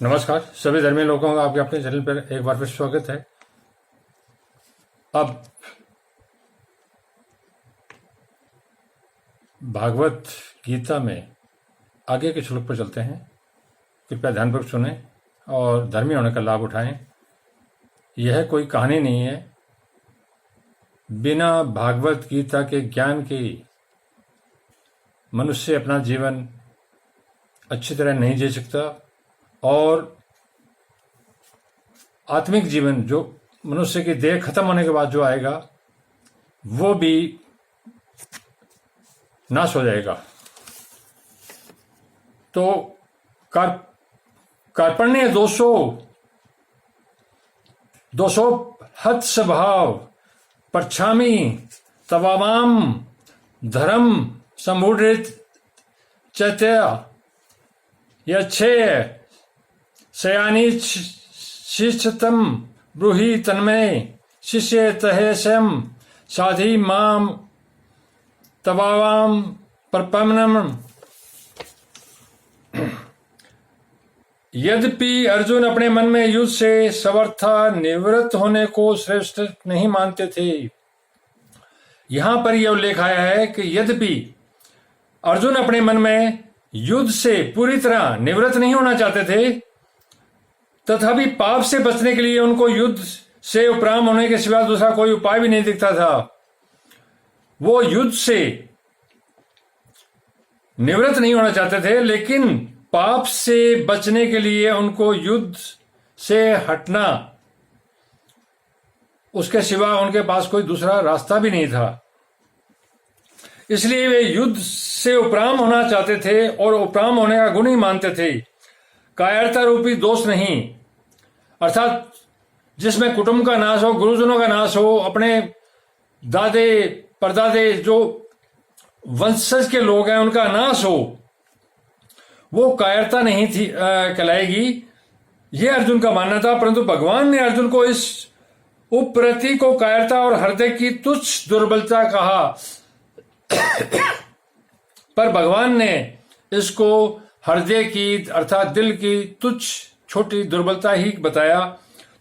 नमस्कार सभी धर्मीय लोगों का आपके अपने चैनल पर एक बार फिर स्वागत है। अब भागवत गीता में आगे के श्लोक पर चलते हैं। कृपया ध्यानपूर्वक सुने और धर्मी होने का लाभ उठाएं। यह कोई कहानी नहीं है। बिना भागवत गीता के ज्ञान के मनुष्य अपना जीवन अच्छी तरह नहीं जी सकता और आत्मिक जीवन जो मनुष्य की देह खत्म होने के बाद जो आएगा वो भी नाश हो जाएगा। तो कार्पण्य दोषो हत स्वभाव परछामी तवामाम धर्म समूढ़ चैत्य यच्छे शयानी शिष्यतम ब्रूहि तन्मय शिष्य तहेशम साधि माम तवावाम परपमनम। यद्यपि अर्जुन अपने मन में युद्ध से सर्वथा निवृत्त होने को श्रेष्ठ नहीं मानते थे। यहां पर यह उल्लेख आया है कि यद्यपि अर्जुन अपने मन में युद्ध से पूरी तरह निवृत्त नहीं होना चाहते थे, तथापि पाप से बचने के लिए उनको युद्ध से उपराम होने के सिवा दूसरा कोई उपाय भी नहीं दिखता था। वो युद्ध से निवृत्त नहीं होना चाहते थे, लेकिन पाप से बचने के लिए उनको युद्ध से हटना, उसके सिवा उनके पास कोई दूसरा रास्ता भी नहीं था। इसलिए वे युद्ध से उपराम होना चाहते थे और उपराम होने का गुण ही मानते थे, कायरता रूपी दोष नहीं। अर्थात जिसमें कुटुंब का नाश हो, गुरुजनों का नाश हो, अपने दादे परदादे जो वंशज के लोग हैं उनका नाश हो, वो कायरता नहीं थी कहलाएगी। ये अर्जुन का मानना था। परंतु भगवान ने अर्जुन को इस उपरति को कायरता और हृदय की तुच्छ दुर्बलता कहा, पर भगवान ने इसको हृदय की अर्थात दिल की तुच्छ छोटी दुर्बलता ही बताया।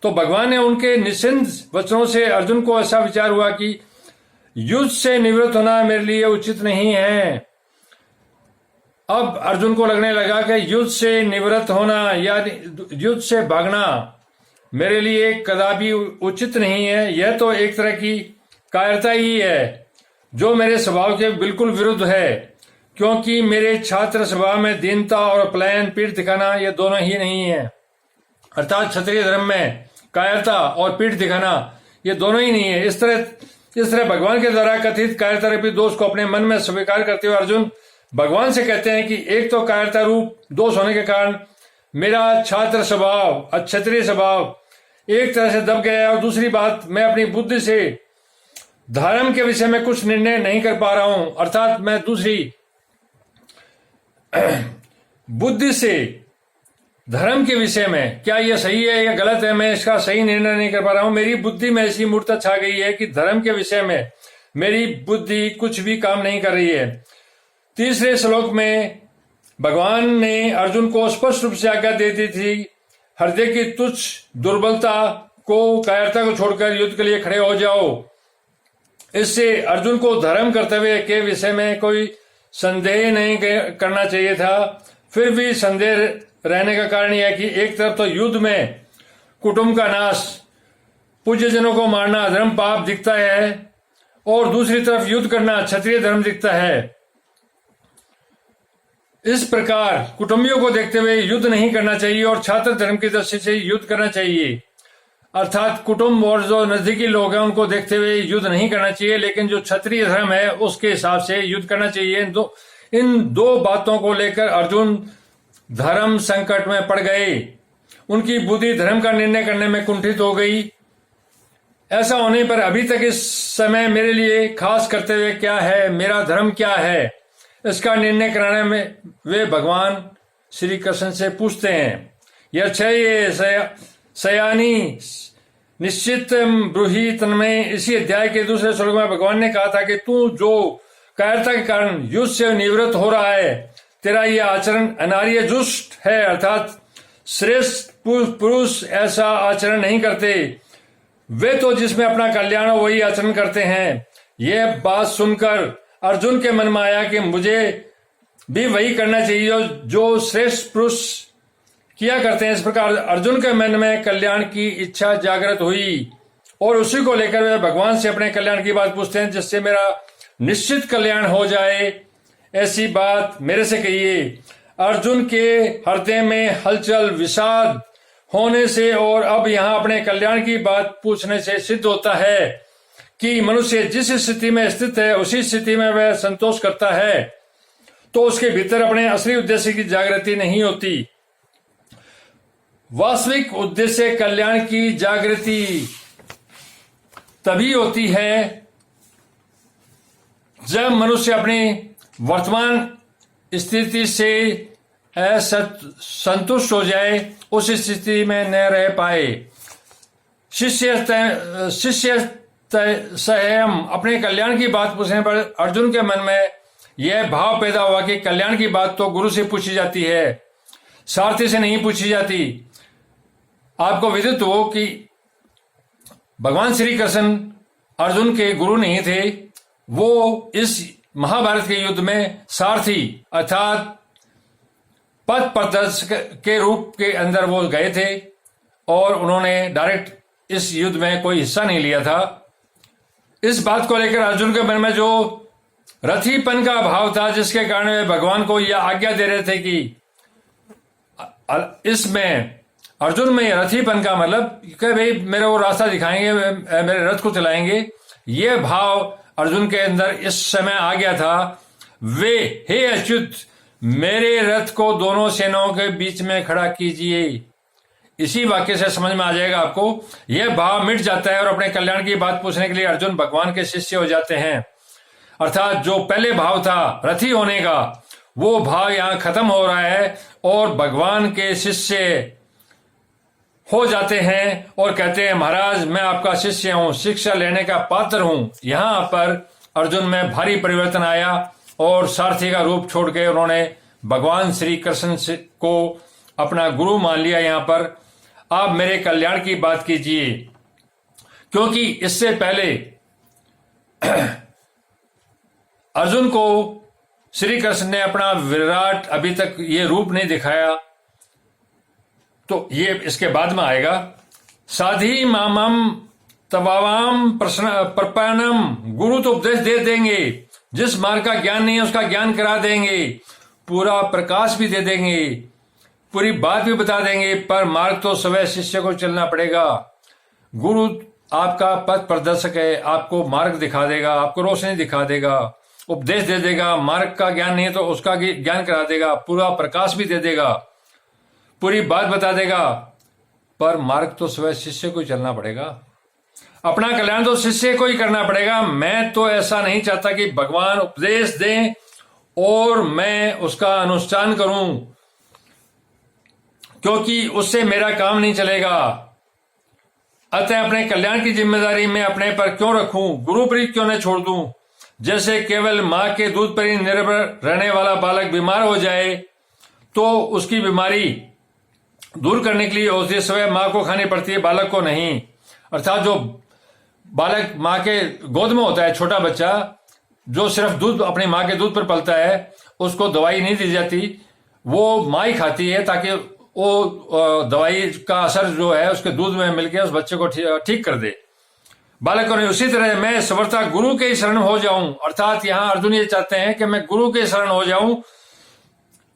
तो भगवान ने उनके निश्चिंत वचनों से अर्जुन को ऐसा विचार हुआ कि युद्ध से निवृत्त होना मेरे लिए उचित नहीं है। अब अर्जुन को लगने लगा कि युद्ध से निवृत्त होना या युद्ध से भागना मेरे लिए कदापि उचित नहीं है। यह तो एक तरह की कायरता ही है जो मेरे स्वभाव के बिल्कुल विरुद्ध है, क्योंकि मेरे छात्र स्वभाव में दीनता और पलायन पीठ दिखाना ये दोनों ही नहीं है। अर्थात क्षत्रिय धर्म में कायरता और पीठ दिखाना ये दोनों ही नहीं है। इस तरह भगवान के द्वारा कथित कायरता रूपी दोष को अपने मन में स्वीकार करते हुए अर्जुन भगवान से कहते हैं कि एक तो कायरता रूप दोष होने के कारण मेरा छात्र स्वभाव, क्षत्रिय स्वभाव एक तरह से दब गया है, और दूसरी बात मैं अपनी बुद्धि से धर्म के विषय में कुछ निर्णय नहीं कर पा रहा हूं। अर्थात मैं दूसरी बुद्धि से धर्म के विषय में क्या यह सही है या गलत है, मैं इसका सही निर्णय नहीं कर पा रहा हूं। मेरी बुद्धि में ऐसी मूर्छा छा गई है कि धर्म के विषय में मेरी बुद्धि कुछ भी काम नहीं कर रही है। तीसरे श्लोक में भगवान ने अर्जुन को स्पष्ट रूप से आज्ञा दे दी थी, हृदय की तुच्छ दुर्बलता को, कायरता को छोड़कर युद्ध के लिए खड़े हो जाओ। इससे अर्जुन को धर्म कर्तव्य के विषय में कोई संदेह नहीं करना चाहिए था। फिर भी संदेह रहने का कारण यह है कि एक तरफ तो युद्ध में कुटुंब का नाश, पूज्यजनों को मारना धर्म पाप दिखता है, और दूसरी तरफ युद्ध करना क्षत्रिय धर्म दिखता है। इस प्रकार कुटुंबियों को देखते हुए युद्ध नहीं करना चाहिए और छात्र धर्म की दृष्टि से युद्ध करना चाहिए। अर्थात कुटुंब और जो नजदीकी लोग हैं उनको देखते हुए युद्ध नहीं करना चाहिए, लेकिन जो क्षत्रिय धर्म है उसके हिसाब से युद्ध करना चाहिए। इन दो बातों को लेकर अर्जुन धर्म संकट में पड़ गए। उनकी बुद्धि धर्म का निर्णय करने में कुंठित हो गई। ऐसा होने पर अभी तक इस समय मेरे लिए खास कर्तव्य क्या है, मेरा धर्म क्या है, इसका निर्णय कराने में वे भगवान श्री कृष्ण से पूछते हैं। यह सयानी निश्चित ब्रूहि तन्मय। इसी अध्याय के दूसरे श्लोक में भगवान ने कहा था कि तू जो कायरता के कारण युद्ध से निवृत्त हो रहा है, तेरा यह आचरण अनार्य जुष्ट है, अर्थात श्रेष्ठ पुरुष ऐसा आचरण नहीं करते, वे तो जिसमें अपना कल्याण हो वही आचरण करते हैं। यह बात सुनकर अर्जुन के मन में आया कि मुझे भी वही करना चाहिए जो श्रेष्ठ पुरुष किया करते हैं। इस प्रकार अर्जुन के मन में कल्याण की इच्छा जागृत हुई और उसी को लेकर वे भगवान से अपने कल्याण की बात पूछते हैं, जिससे मेरा निश्चित कल्याण हो जाए, ऐसी बात मेरे से कहिए। अर्जुन के हृदय में हलचल विषाद होने से और अब यहाँ अपने कल्याण की बात पूछने से सिद्ध होता है कि मनुष्य जिस स्थिति में स्थित है उसी स्थिति में वह संतोष करता है, तो उसके भीतर अपने असली उद्देश्य की जागृति नहीं होती। वास्तविक उद्देश्य कल्याण की जागृति तभी होती है जब मनुष्य अपनी वर्तमान स्थिति से असंतुष्ट हो जाए, उस स्थिति में न रह पाए। शिष्य स्वयं अपने कल्याण की बात पूछने पर अर्जुन के मन में यह भाव पैदा हुआ कि कल्याण की बात तो गुरु से पूछी जाती है, सारथी से नहीं पूछी जाती। आपको विदित हो कि भगवान श्री कृष्ण अर्जुन के गुरु नहीं थे, वो इस महाभारत के युद्ध में सारथी अर्थात पथ प्रदर्शक के रूप के अंदर वो गए थे और उन्होंने डायरेक्ट इस युद्ध में कोई हिस्सा नहीं लिया था। इस बात को लेकर अर्जुन के मन में जो रथीपन का भाव था, जिसके कारण वे भगवान को यह आज्ञा दे रहे थे कि इसमें अर्जुन में रथीपन का मतलब कि भाई मेरे वो रास्ता दिखाएंगे, मेरे रथ को चलाएंगे, ये भाव अर्जुन के अंदर इस समय आ गया था। वे हे अच्युत मेरे रथ को दोनों सेनाओं के बीच में खड़ा कीजिए। इसी वाक्य से समझ में आ जाएगा आपको, यह भाव मिट जाता है और अपने कल्याण की बात पूछने के लिए अर्जुन भगवान के शिष्य हो जाते हैं। अर्थात जो पहले भाव था रथी होने का, वो भाव यहां खत्म हो रहा है और भगवान के शिष्य हो जाते हैं और कहते हैं महाराज मैं आपका शिष्य हूं, शिक्षा लेने का पात्र हूं। यहां पर अर्जुन में भारी परिवर्तन आया और सारथी का रूप छोड़ के उन्होंने भगवान श्री कृष्ण को अपना गुरु मान लिया। यहां पर आप मेरे कल्याण की बात कीजिए, क्योंकि इससे पहले अर्जुन को श्री कृष्ण ने अपना विराट अभी तक ये रूप नहीं दिखाया, तो ये इसके बाद में आएगा। साधी मामम तवाम प्रपन्नम, गुरु तो उपदेश दे देंगे, जिस मार्ग का ज्ञान नहीं है उसका ज्ञान करा देंगे, पूरा प्रकाश भी दे देंगे, पूरी बात भी बता देंगे, पर मार्ग तो स्वयं शिष्य को चलना पड़ेगा। गुरु आपका पथ प्रदर्शक है, आपको मार्ग दिखा देगा, आपको रोशनी दिखा देगा, उपदेश दे देगा। मार्ग का ज्ञान नहीं है तो उसका ज्ञान करा देगा, पूरा प्रकाश भी दे देगा, पूरी बात बता देगा, पर मार्ग तो स्वयं शिष्य को चलना पड़ेगा। अपना कल्याण तो शिष्य को ही करना पड़ेगा। मैं तो ऐसा नहीं चाहता कि भगवान उपदेश दें और मैं उसका अनुष्ठान करूं, क्योंकि उससे मेरा काम नहीं चलेगा। अतः अपने कल्याण की जिम्मेदारी मैं अपने पर क्यों रखूं, गुरु पर क्यों न छोड़ दूं। जैसे केवल मां के दूध पर ही निर्भर रहने वाला बालक बीमार हो जाए तो उसकी बीमारी दूर करने के लिए औषधि स्वयं मां को खानी पड़ती है, बालक को नहीं। अर्थात जो बालक मां के गोद में होता है, छोटा बच्चा जो सिर्फ दूध अपनी मां के दूध पर पलता है, उसको दवाई नहीं दी जाती, वो मां ही खाती है ताकि वो दवाई का असर जो है उसके दूध में मिलकर उस बच्चे को ठीक कर दे, बालक को नहीं। उसी तरह मैं सर्वथा गुरु के शरण हो जाऊं। अर्थात यहां अर्जुन ये चाहते हैं कि मैं गुरु के शरण हो जाऊं,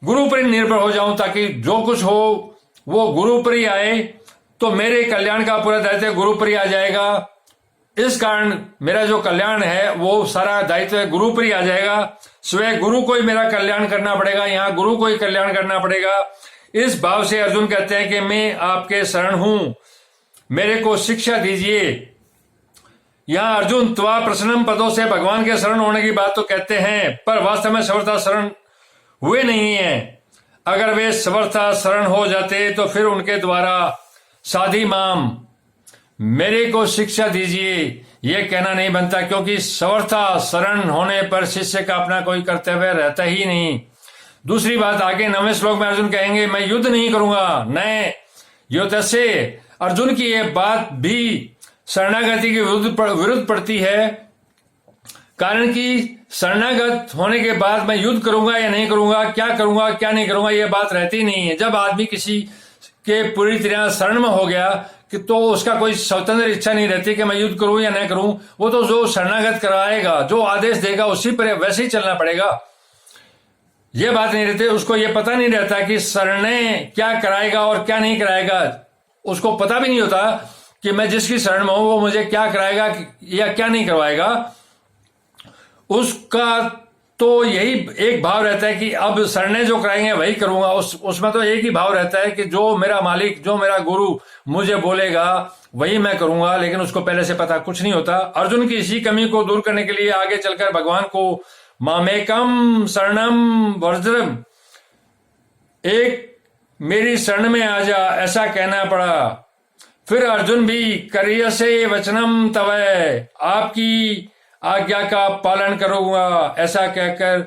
गुरु पर निर्भर हो जाऊं, ताकि जो कुछ हो वो गुरु पर ही आए, तो मेरे कल्याण का पूरा दायित्व गुरु पर ही आ जाएगा। इस कारण मेरा जो कल्याण है वो सारा दायित्व गुरु पर ही आ जाएगा। स्वयं गुरु को ही मेरा कल्याण करना पड़ेगा, यहाँ गुरु को ही कल्याण करना पड़ेगा। इस भाव से अर्जुन कहते हैं कि मैं आपके शरण हूं, मेरे को शिक्षा दीजिए। यहां अर्जुन त्वा प्रसन्नम पदों से भगवान के शरण होने की बात तो कहते हैं, पर वास्तव में सर्वथा शरण हुए नहीं है। अगर वे सर्वथा शरण हो जाते तो फिर उनके द्वारा साधी माम, मेरे को शिक्षा दीजिए, यह कहना नहीं बनता, क्योंकि सर्वथा शरण होने पर शिष्य का अपना कोई कर्तव्य रहता ही नहीं। दूसरी बात आगे 9वें श्लोक में अर्जुन कहेंगे मैं युद्ध नहीं करूंगा, नए युद्ध से। अर्जुन की यह बात भी शरणागति के विरुद्ध पड़ती है, कारण कि शरणागत होने के बाद मैं युद्ध करूंगा या नहीं करूंगा, क्या नहीं करूंगा, यह बात रहती नहीं है। जब आदमी किसी के पूरी तरह शरण में हो गया कि तो उसका कोई स्वतंत्र इच्छा नहीं रहती कि मैं युद्ध करूं या नहीं करूं। वो तो जो शरणागत कराएगा, जो आदेश देगा, उसी पर वैसे ही चलना पड़ेगा। यह बात नहीं रहती, उसको यह पता नहीं रहता कि शरणे क्या कराएगा और क्या नहीं कराएगा। उसको पता भी नहीं होता कि मैं जिसकी शरण में हूं वो मुझे क्या कराएगा या क्या नहीं करवाएगा। उसका तो यही एक भाव रहता है कि अब शरणे जो कराएंगे वही करूंगा। उसमें तो एक ही भाव रहता है कि जो मेरा मालिक, जो मेरा गुरु मुझे बोलेगा वही मैं करूंगा। लेकिन उसको पहले से पता कुछ नहीं होता। अर्जुन की इसी कमी को दूर करने के लिए आगे चलकर भगवान को मामेकम शरणम व्रजम, एक मेरी शरण में आ जा, ऐसा कहना पड़ा। फिर अर्जुन भी करियसे वचनम तवै, आपकी आज्ञा का पालन करूंगा, ऐसा कहकर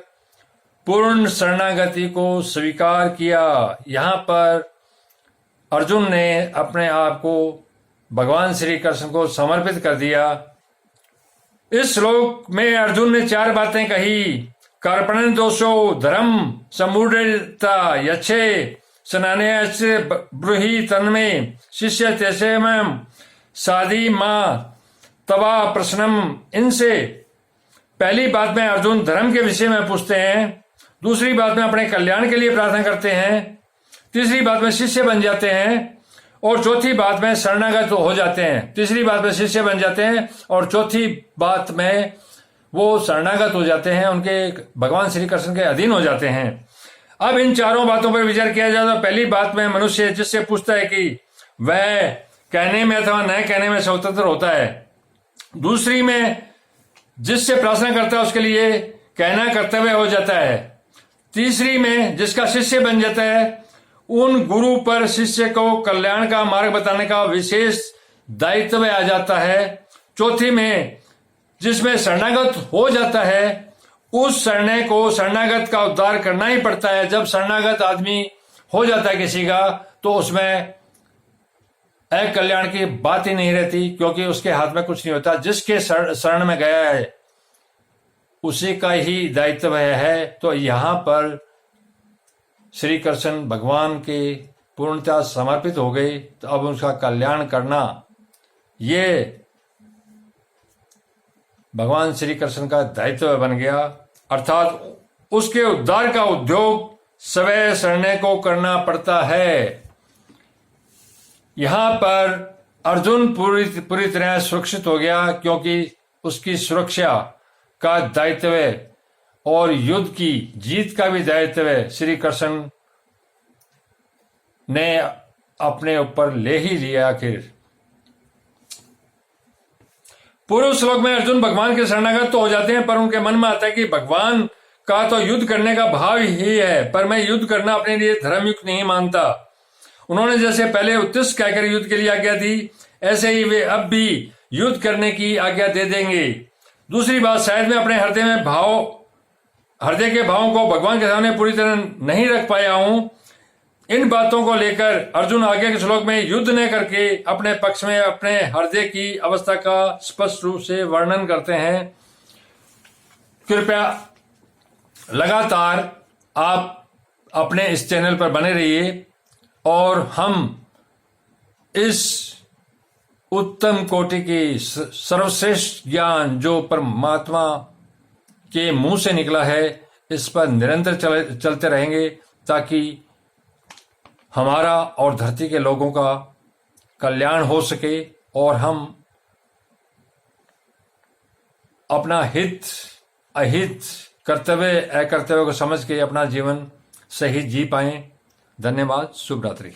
पूर्ण शरणागति को स्वीकार किया। यहां पर अर्जुन ने अपने आप को भगवान श्री कृष्ण को समर्पित कर दिया। इस श्लोक में अर्जुन ने 4 बातें कही। कार्पण दोषो धर्म समूढ़ता यच्छे स्नाने ब्रूहि तन्मे शिष्य तैसे मम साधी मां तवा प्रश्नम। इनसे पहली बात में अर्जुन धर्म के विषय में पूछते हैं, दूसरी बात में अपने कल्याण के लिए प्रार्थना करते हैं, तीसरी बात में शिष्य बन जाते हैं, और चौथी बात में शरणागत हो जाते हैं। तीसरी बात में शिष्य बन जाते हैं और चौथी बात में वो शरणागत हो जाते हैं, उनके भगवान श्री कृष्ण के अधीन हो जाते हैं। अब इन चारों बातों पर विचार किया जाए तो पहली बात में मनुष्य जिससे पूछता है कि वह कहने में अथवा न कहने में स्वतंत्र होता है। दूसरी में जिससे प्रार्थना करता है उसके लिए कहना कर्तव्य हो जाता है। तीसरी में जिसका शिष्य बन जाता है, उन गुरु पर शिष्य को कल्याण का मार्ग बताने का विशेष दायित्व आ जाता है। चौथी में जिसमें शरणागत हो जाता है, उस शरणे को शरणागत का उद्धार करना ही पड़ता है। जब शरणागत आदमी हो जाता है किसी का, तो उसमें कल्याण की बात ही नहीं रहती, क्योंकि उसके हाथ में कुछ नहीं होता। जिसके शरण में गया है उसी का ही दायित्व है। तो यहां पर श्री कृष्ण भगवान के पूर्णतः समर्पित हो गए, तो अब उसका कल्याण करना ये भगवान श्री कृष्ण का दायित्व बन गया। अर्थात उसके उद्धार का उद्योग स्वयं शरणे को करना पड़ता है। यहां पर अर्जुन पूरी तरह सुरक्षित हो गया, क्योंकि उसकी सुरक्षा का दायित्व और युद्ध की जीत का भी दायित्व श्री कृष्ण ने अपने ऊपर ले ही लिया। आखिर पूर्व श्लोक में अर्जुन भगवान के शरणागत तो हो जाते हैं, पर उनके मन में आता है कि भगवान का तो युद्ध करने का भाव ही है, पर मैं युद्ध करना अपने लिए धर्मयुक्त नहीं मानता। उन्होंने जैसे पहले उत्तिष्ठ कहकर युद्ध के लिए आज्ञा दी, ऐसे ही वे अब भी युद्ध करने की आज्ञा दे देंगे। दूसरी बात, शायद मैं अपने हृदय के भावों को भगवान के सामने पूरी तरह नहीं रख पाया हूं। इन बातों को लेकर अर्जुन आगे के श्लोक में युद्ध न करके अपने पक्ष में अपने हृदय की अवस्था का स्पष्ट रूप से वर्णन करते हैं। कृपया लगातार आप अपने इस चैनल पर बने रहिए और हम इस उत्तम कोटि की सर्वश्रेष्ठ ज्ञान जो परमात्मा के मुंह से निकला है, इस पर निरंतर चलते रहेंगे, ताकि हमारा और धरती के लोगों का कल्याण हो सके और हम अपना हित अहित कर्तव्य अकर्तव्य को समझ के अपना जीवन सही जी पाएं। धन्यवाद। शुभ रात्रि।